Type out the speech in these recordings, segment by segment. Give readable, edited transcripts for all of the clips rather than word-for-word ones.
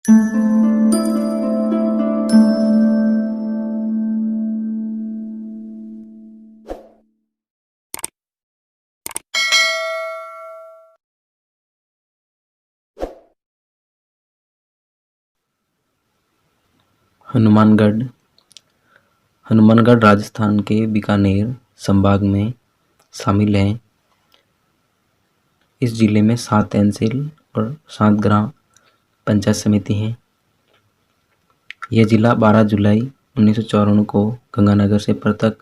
हनुमानगढ़। हनुमानगढ़ राजस्थान के बीकानेर संभाग में शामिल है। इस जिले में 7 तहसील और 7 ग्राम पंचायत समिति हैं। यह जिला 12 जुलाई 1954 को गंगानगर से पृथक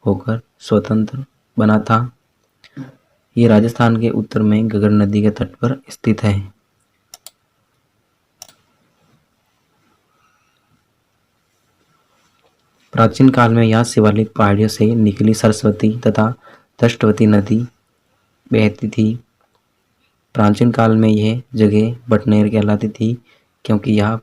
होकर स्वतंत्र बना था। ये राजस्थान के उत्तर में घग्गर नदी के तट पर स्थित है। प्राचीन काल में यहाँ शिवालिक पहाड़ियों से निकली सरस्वती तथा दृष्टवती नदी बहती थी। प्राचीन काल में यह जगह बटनेर कहलाती थी, क्योंकि यहाँ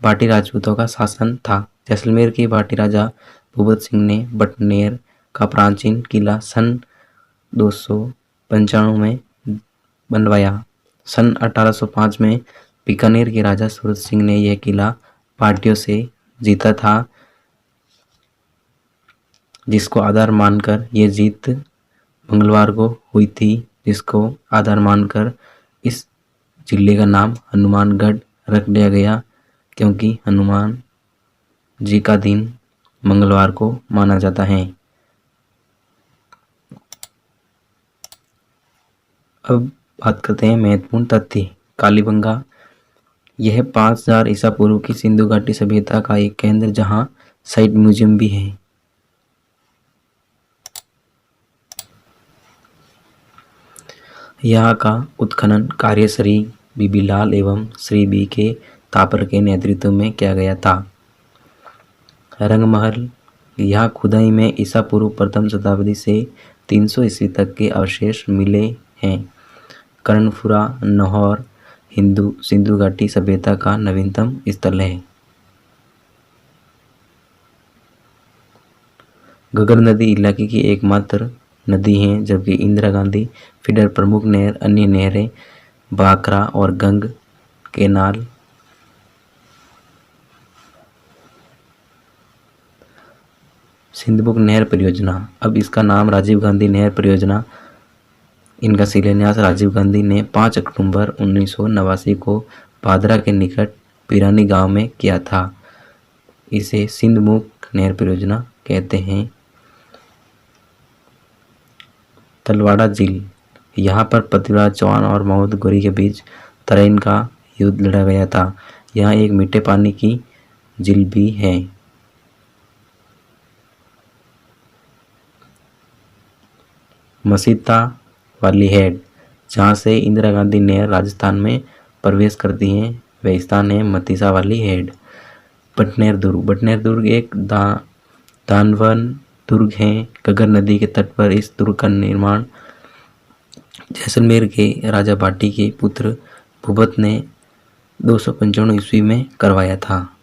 भाटी राजपूतों का शासन था। जैसलमेर के भाटी राजा भूपत सिंह ने बटनेर का प्राचीन किला सन 295 में बनवाया। सन 1805 में बीकानेर के राजा सूरत सिंह ने यह किला भाटियों से जीता था, जिसको आधार मानकर ये जीत मंगलवार को हुई थी, जिसको आधार मानकर इस जिले का नाम हनुमानगढ़ रख दिया गया, क्योंकि हनुमान जी का दिन मंगलवार को माना जाता है। अब बात करते हैं महत्वपूर्ण तथ्य। कालीबंगा यह 5000 ईसा पूर्व की सिंधु घाटी सभ्यता का एक केंद्र, जहां साइट म्यूजियम भी है। यहाँ का उत्खनन कार्य श्री बीबी लाल एवं श्री बी के तापर के नेतृत्व में किया गया था। रंगमहल यहाँ खुदाई में ईसा पूर्व प्रथम शताब्दी से 300 ईस्वी तक के अवशेष मिले हैं। कर्णपुरा नहौर हिंदू सिंधु घाटी सभ्यता का नवीनतम स्थल है। घग्गर नदी इलाके की एकमात्र नदी है, जबकि इंदिरा गांधी फीडर प्रमुख नहर अन्य नहरें भाखरा और गंग केनाल सिंधुमुख नहर परियोजना, अब इसका नाम राजीव गांधी नहर परियोजना। इनका शिलान्यास राजीव गांधी ने 5 अक्टूबर 1989 को भादरा के निकट पिरानी गांव में किया था। इसे सिंधुमुख नहर परियोजना कहते हैं। तलवाड़ा झील, यहाँ पर पृथ्वीराज चौहान और मोहम्मद गोरी के बीच तराइन का युद्ध लड़ा गया था। यहाँ एक मीठे पानी की झील भी है। मसीता वाली हेड, जहाँ से इंदिरा गांधी नहर राजस्थान में प्रवेश करती है, वह स्थान है मतीसा वाली हेड। बटनेर दुर्ग, बटनेर दुर्ग एक दानवन दुर्ग है। घग्गर नदी के तट पर इस दुर्ग का निर्माण जैसलमेर के राजा भाटी के पुत्र भूपत ने 295 ईस्वी में करवाया था।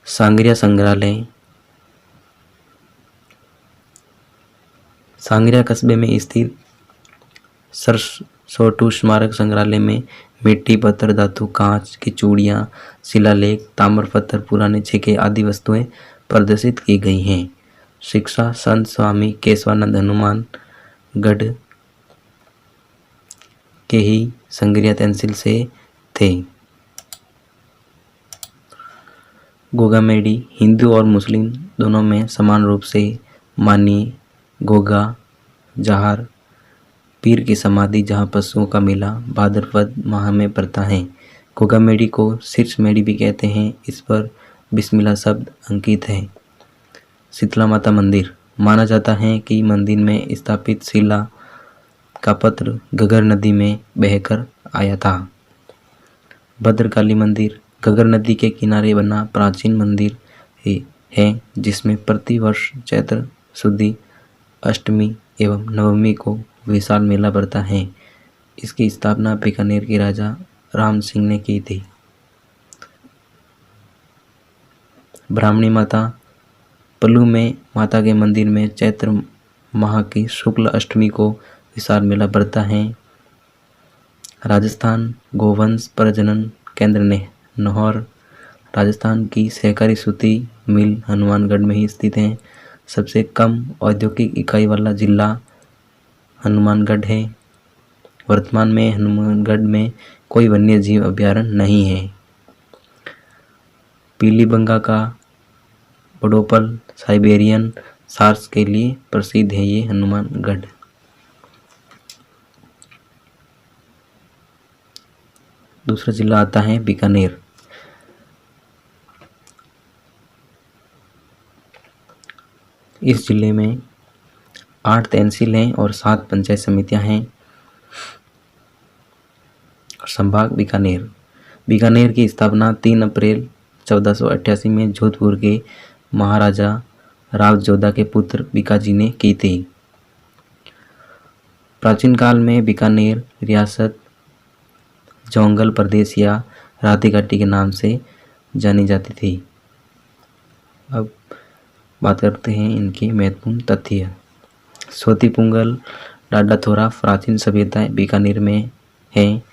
सांगरिया संग्रहालय, सांगरिया कस्बे में स्थित सरसोटू स्मारक संग्रहालय में मिट्टी, पत्थर, धातु, कांच की चूड़ियां, शिलालेख, ताम्रपत्र, पुराने सिक्के आदि वस्तुएं प्रदर्शित की गई हैं। शिक्षा संत स्वामी केशवानंद हनुमानगढ़ के ही संग्रिया तहसील से थे। गोगामेडी हिंदू और मुस्लिम दोनों में समान रूप से मानी गोगा जहार पीर की समाधि, जहां पशुओं का मेला भाद्रपद माह में पड़ता है। गोगामेडी को शीर्ष मेडी भी कहते हैं। इस पर बिस्मिल्लाह शब्द अंकित है। शीतला माता मंदिर, माना जाता है कि मंदिर में स्थापित शिला का पत्र घग्गर नदी में बहकर आया था। भद्रकाली मंदिर घग्गर नदी के किनारे बना प्राचीन मंदिर है, जिसमें प्रति वर्ष चैत्र शुद्ध अष्टमी एवं नवमी को विशाल मेला पड़ता है। इसकी स्थापना बीकानेर के राजा राम सिंह ने की थी। ब्राह्मणी माता, पल्लू में माता के मंदिर में चैत्र माह की शुक्ल अष्टमी को विशाल मेला पड़ता है। राजस्थान गोवंश प्रजनन केंद्र नहौर राजस्थान की सहकारी सूती मिल हनुमानगढ़ में ही स्थित है। सबसे कम औद्योगिक इकाई वाला जिला हनुमानगढ़ है। वर्तमान में हनुमानगढ़ में कोई वन्य जीव अभयारण्य नहीं है। पीलीबंगा का बड़ोपल साइबेरियन सार्स के लिए प्रसिद्ध है ये हनुमानगढ़। दूसरा जिला आता है बीकानेर। इस जिले में 8 तहसील हैं और 7 पंचायत समितियां हैं। संभाग बीकानेर। बीकानेर की स्थापना 3 अप्रैल 1488 में जोधपुर के महाराजा राव जोधा के पुत्र बीकाजी ने की थी। प्राचीन काल में बीकानेर रियासत जोंगल प्रदेश या राती घाटी के नाम से जानी जाती थी। अब बात करते हैं इनके महत्वपूर्ण तथ्य। सोतीपुंगल डाडाथोरा प्राचीन सभ्यताएं बीकानेर में हैं।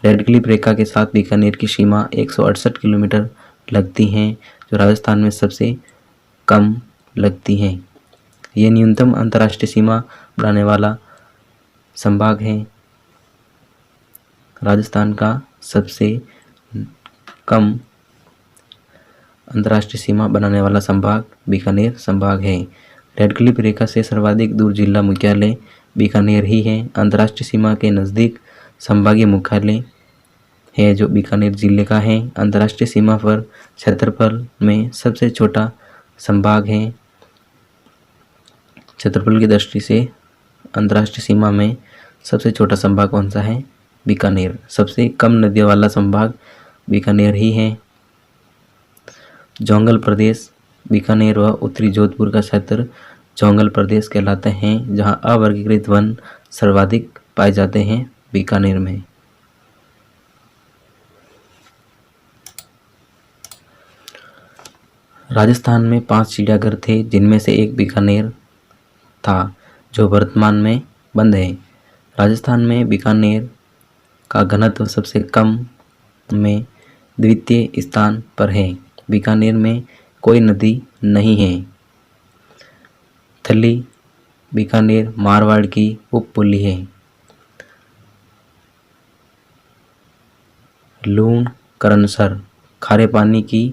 रेड क्लिफ रेखा के साथ बीकानेर की सीमा 168 किलोमीटर लगती हैं, जो राजस्थान में सबसे कम लगती हैं। ये न्यूनतम अंतर्राष्ट्रीय सीमा बनाने वाला संभाग है। राजस्थान का सबसे कम अंतर्राष्ट्रीय सीमा बनाने वाला संभाग बीकानेर संभाग है। रेड क्लिफ रेखा से सर्वाधिक दूर जिला मुख्यालय बीकानेर ही है। अंतर्राष्ट्रीय सीमा के नज़दीक संभागीय मुख्यालय है जो बीकानेर जिले का है। अंतर्राष्ट्रीय सीमा पर क्षेत्रफल में सबसे छोटा संभाग है। क्षेत्रफल की दृष्टि से अंतर्राष्ट्रीय सीमा में सबसे छोटा संभाग कौन सा है? बीकानेर। सबसे कम नदियों वाला संभाग बीकानेर ही है। जोंगल प्रदेश बीकानेर व उत्तरी जोधपुर का क्षेत्र जोंगल प्रदेश कहलाते हैं, जहां अवर्गीकृत वन सर्वाधिक पाए जाते हैं बीकानेर में। राजस्थान में 5 चिड़ियाघर थे, जिनमें से एक बीकानेर था जो वर्तमान में बंद है। राजस्थान में बीकानेर का घनत्व सबसे कम में द्वितीय स्थान पर है। बीकानेर में कोई नदी नहीं है। थली बीकानेर मारवाड़ की उपपुली है। लूण करनसर खारे पानी की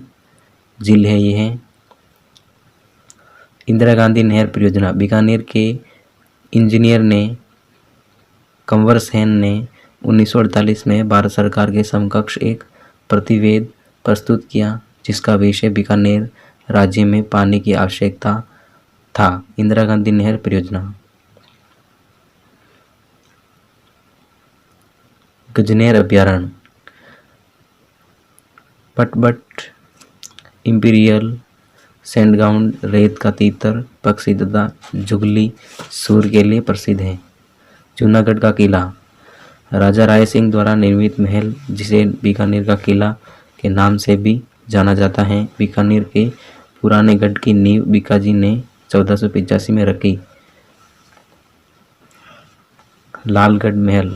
झील है। ये है इंदिरा गांधी नहर परियोजना। बीकानेर के इंजीनियर ने कंवर सेन ने 1948 में भारत सरकार के समकक्ष एक प्रतिवेदन प्रस्तुत किया, जिसका विषय बीकानेर राज्य में पानी की आवश्यकता था। इंदिरा गांधी नहर परियोजना। गजनेर अभयारण्य। पटबट इंपीरियल सैंडगाउंड रेत का तीतर पक्षी तथा जुगली सूर के लिए प्रसिद्ध है। जूनागढ़ का किला। राजा राय सिंह द्वारा निर्मित महल, जिसे बीकानेर का किला के नाम से भी जाना जाता है। बीकानेर के पुराने गढ़ की नींव बीकाजी ने 1485 में रखी। लालगढ़ महल।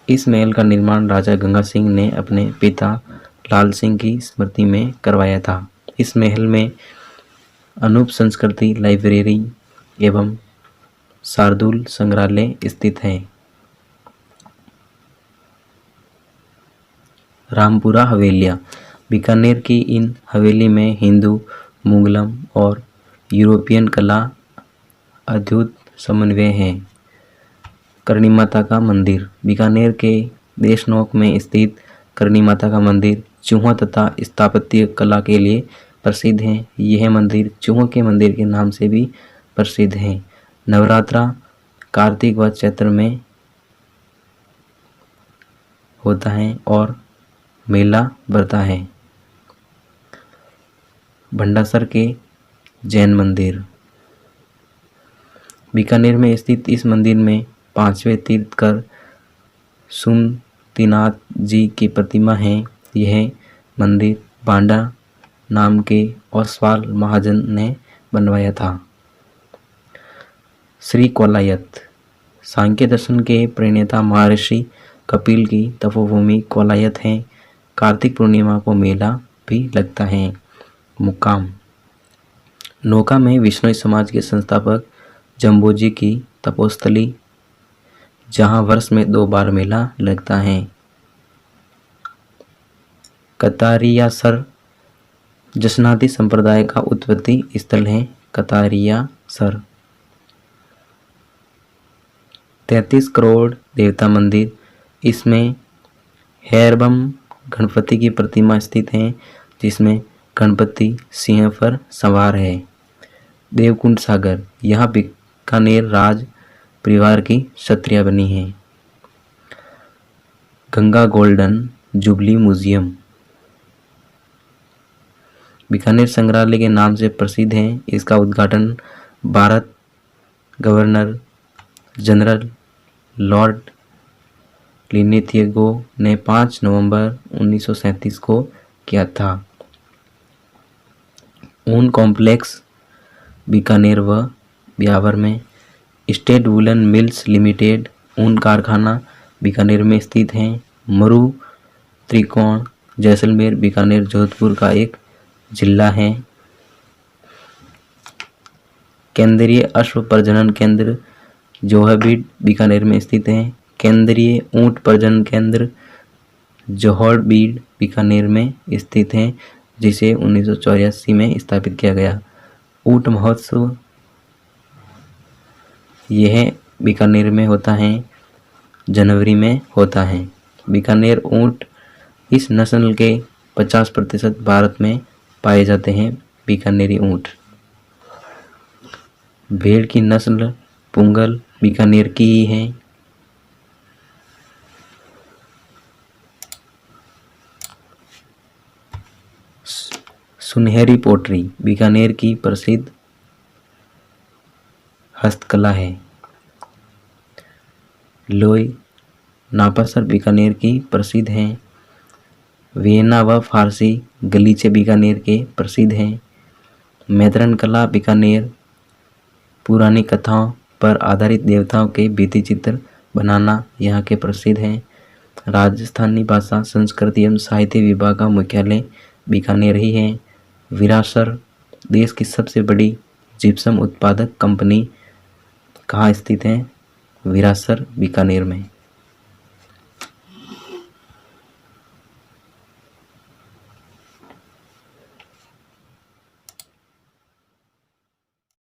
इस महल का निर्माण राजा गंगा सिंह ने अपने पिता लाल सिंह की स्मृति में करवाया था। इस महल में अनूप संस्कृति लाइब्रेरी एवं शार्दुल संग्रहालय स्थित है। रामपुरा हवेलियाँ। बीकानेर की इन हवेली में हिंदू, मुगलम और यूरोपियन कला अद्भुत समन्वय है। करणी माता का मंदिर। बीकानेर के देशनोक में स्थित करणी माता का मंदिर चूहों तथा स्थापत्य कला के लिए प्रसिद्ध है। यह मंदिर चूहों के मंदिर के नाम से भी प्रसिद्ध है। नवरात्रा कार्तिक व चैत्र में होता है और मेला भरता है। भंडासर के जैन मंदिर। बीकानेर में स्थित इस मंदिर में 5वें तीर्थकर सुमतिनाथ जी की प्रतिमा है। यह मंदिर बांडा नाम के ओसवाल महाजन ने बनवाया था। श्री कोलायत। सांख्य दर्शन के प्रणेता महर्षि कपिल की तपोभूमि कोलायत है। कार्तिक पूर्णिमा को मेला भी लगता है। मुकाम नौका में विश्नोई समाज के संस्थापक जम्बोजी की तपोस्थली, जहां वर्ष में 2 बार मेला लगता है। कतारियासर जसनाती संप्रदाय का उत्पत्ति स्थल है। कतारियासर 33 करोड़ देवता मंदिर, इसमें हैरबम गणपति की प्रतिमा स्थित है, जिसमें गणपति सिंह पर सवार है। देवकुंड सागर, यहाँ बीकानेर राज परिवार की छत्रियां बनी है। Ganga golden jubilee museum Bikaner संग्रहालय के नाम से प्रसिद्ध है। इसका उद्घाटन भारत गवर्नर जनरल लॉर्ड लिनेथिएगो ने 5 नवंबर 1937 को किया था। ऊन कॉम्प्लेक्स बीकानेर व ब्यावर में। स्टेट वुलन मिल्स लिमिटेड ऊन कारखाना बीकानेर में स्थित है। मरु त्रिकोण जैसलमेर बीकानेर जोधपुर का एक जिला है। केंद्रीय अश्व प्रजनन केंद्र जोहबीड बीकानेर में स्थित है। केंद्रीय ऊंट प्रजनन केंद्र जोहड़बीड बीकानेर में स्थित है, जिसे 1984 में स्थापित किया गया। ऊंट महोत्सव यह बीकानेर में होता है, जनवरी में होता है। बीकानेर ऊंट इस नस्ल के 50% भारत में पाए जाते हैं। बीकानेरी ऊंट। भेड़ की नस्ल पुंगल बीकानेर की ही है। सुनहरी पोटरी बीकानेर की प्रसिद्ध हस्तकला है। लोई नापासर बीकानेर की प्रसिद्ध है। वियना व फारसी गलीचे बीकानेर के प्रसिद्ध हैं। मैदान कला बीकानेर पुरानी कथाओं पर आधारित देवताओं के भित्ति चित्र बनाना यहाँ के प्रसिद्ध हैं। राजस्थानी भाषा संस्कृति एवं साहित्य विभाग का मुख्यालय बीकानेर ही है। विरासर देश की सबसे बड़ी जिप्सम उत्पादक कंपनी कहाँ स्थित है? विरासर बीकानेर में।